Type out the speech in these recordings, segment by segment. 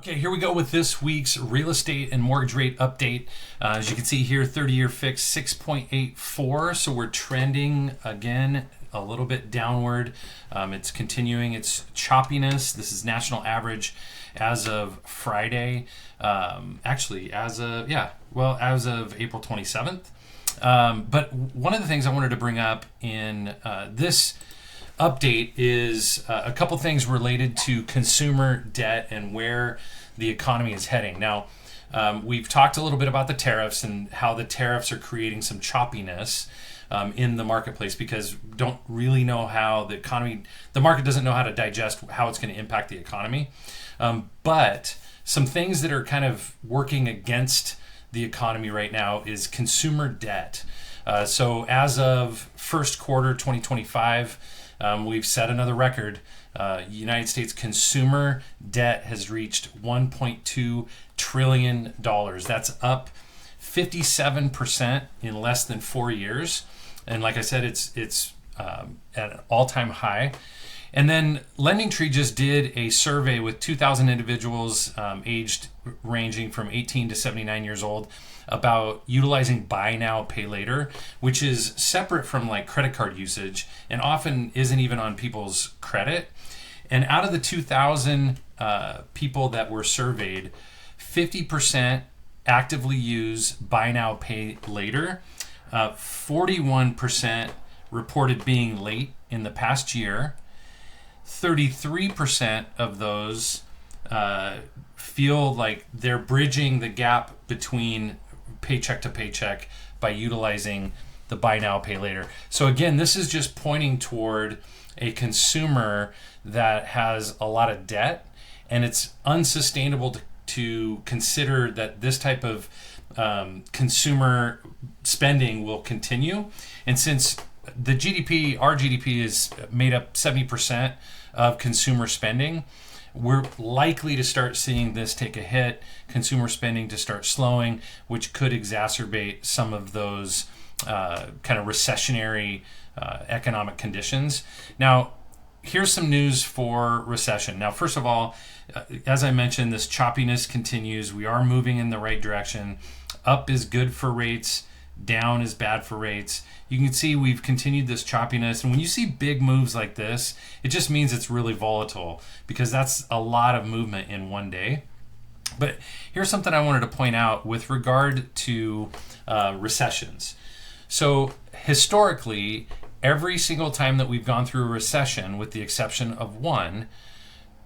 Okay, here we go with this week's real estate and mortgage rate update. As you can see here, 30-year fixed 6.84. So we're trending again a little bit downward. It's continuing its choppiness. This is national average as of Friday. Actually, as of April 27th. But one of the things I wanted to bring up in this update is a couple things related to consumer debt and where the economy is heading. Now, we've talked a little bit about the tariffs and how the tariffs are creating some choppiness in the marketplace because we don't really know how the market doesn't know how to digest how it's going to impact the economy. But some things that are kind of working against the economy right now is consumer debt. So as of first quarter 2025, we've set another record. United States consumer debt has reached $1.2 trillion. That's up 57% in less than 4 years. And like I said, it's at an all-time high. And then LendingTree just did a survey with 2,000 individuals aged ranging from 18 to 79 years old about utilizing buy now, pay later, which is separate from like credit card usage and often isn't even on people's credit. And out of the 2,000 people that were surveyed, 50% actively use buy now, pay later. 41% reported being late in the past year. 33% of those feel like they're bridging the gap between paycheck to paycheck by utilizing the buy now, pay later. So again, this is just pointing toward a consumer that has a lot of debt, and it's unsustainable to consider that this type of consumer spending will continue. And since the GDP, our GDP is made up 70% of consumer spending, we're likely to start seeing this take a hit, consumer spending to start slowing, which could exacerbate some of those kind of recessionary economic conditions. Now, here's some news for recession. Now, first of all, as I mentioned, this choppiness continues. We are moving in the right direction. Up is good for rates. Down is bad for rates. You can see we've continued this choppiness. And when you see big moves like this, it just means it's really volatile because that's a lot of movement in one day. But here's something I wanted to point out with regard to recessions. So historically, every single time that we've gone through a recession, with the exception of one,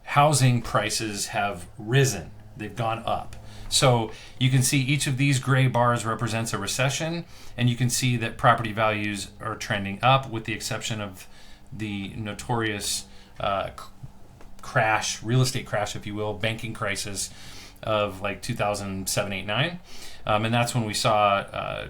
housing prices have risen. They've gone up. So you can see each of these gray bars represents a recession, and you can see that property values are trending up with the exception of the notorious crash, real estate crash, if you will, banking crisis of like 2007, 8, 9. And that's when we saw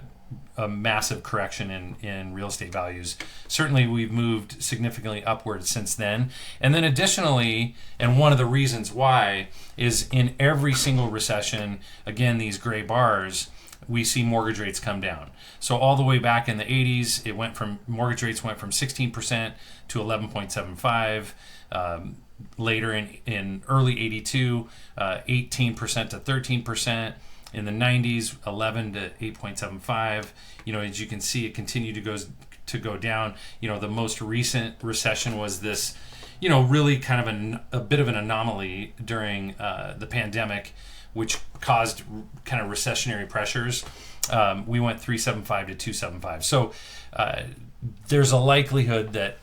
a massive correction in real estate values. Certainly we've moved significantly upwards since then. And then additionally, and one of the reasons why is in every single recession, again, these gray bars, we see mortgage rates come down. So all the way back in the 80s, mortgage rates went from 16% to 11.75. Later in early 82, 18% to 13%. In the 90s, 11 to 8.75. As you can see, it continued to go down. The most recent recession was this, really kind of a bit of an anomaly during the pandemic, which caused kind of recessionary pressures. We went 3.75 to 2.75. So there's a likelihood that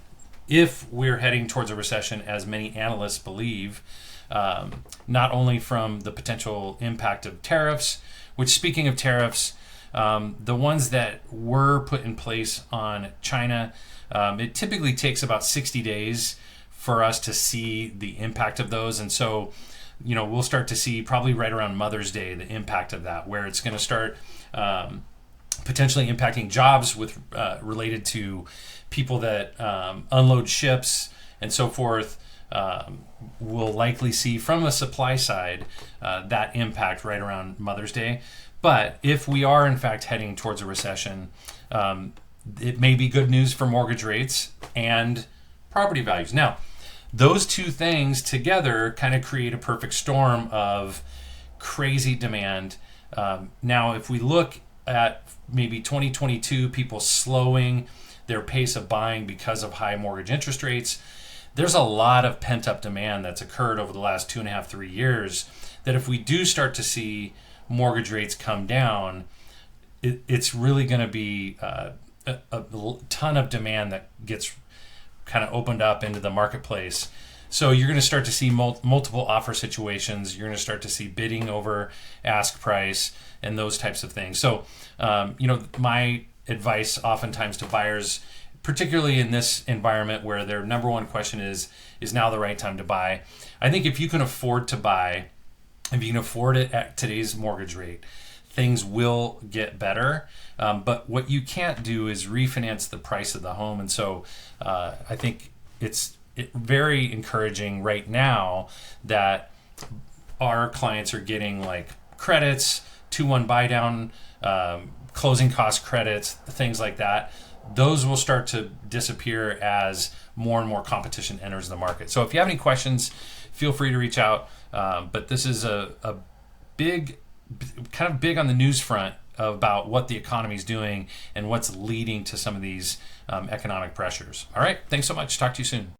if we're heading towards a recession, as many analysts believe, not only from the potential impact of tariffs, which, speaking of tariffs, the ones that were put in place on China, it typically takes about 60 days for us to see the impact of those. And so, we'll start to see probably right around Mother's Day the impact of that, where it's going to start potentially impacting jobs related to people that unload ships and so forth. We'll likely see from a supply side that impact right around Mother's Day. But if we are in fact heading towards a recession, it may be good news for mortgage rates and property values. Now, those two things together kind of create a perfect storm of crazy demand. Now, if we look at maybe 2022, people slowing their pace of buying because of high mortgage interest rates, there's a lot of pent-up demand that's occurred over the last 2.5, 3 years, that if we do start to see mortgage rates come down, it's really going to be a ton of demand that gets kind of opened up into the marketplace. So you're going to start to see multiple offer situations. You're going to start to see bidding over ask price and those types of things. So, my advice oftentimes to buyers, particularly in this environment where their number one question is now the right time to buy? I think if you can afford to buy, if you can afford it at today's mortgage rate, things will get better. But what you can't do is refinance the price of the home. And so I think it's very encouraging right now that our clients are getting like credits, 2-1 buy down, closing cost credits, things like that. Those will start to disappear as more and more competition enters the market. So if you have any questions, feel free to reach out. But this is a big, kind of big on the news front about what the economy is doing and what's leading to some of these economic pressures. All right. Thanks so much. Talk to you soon.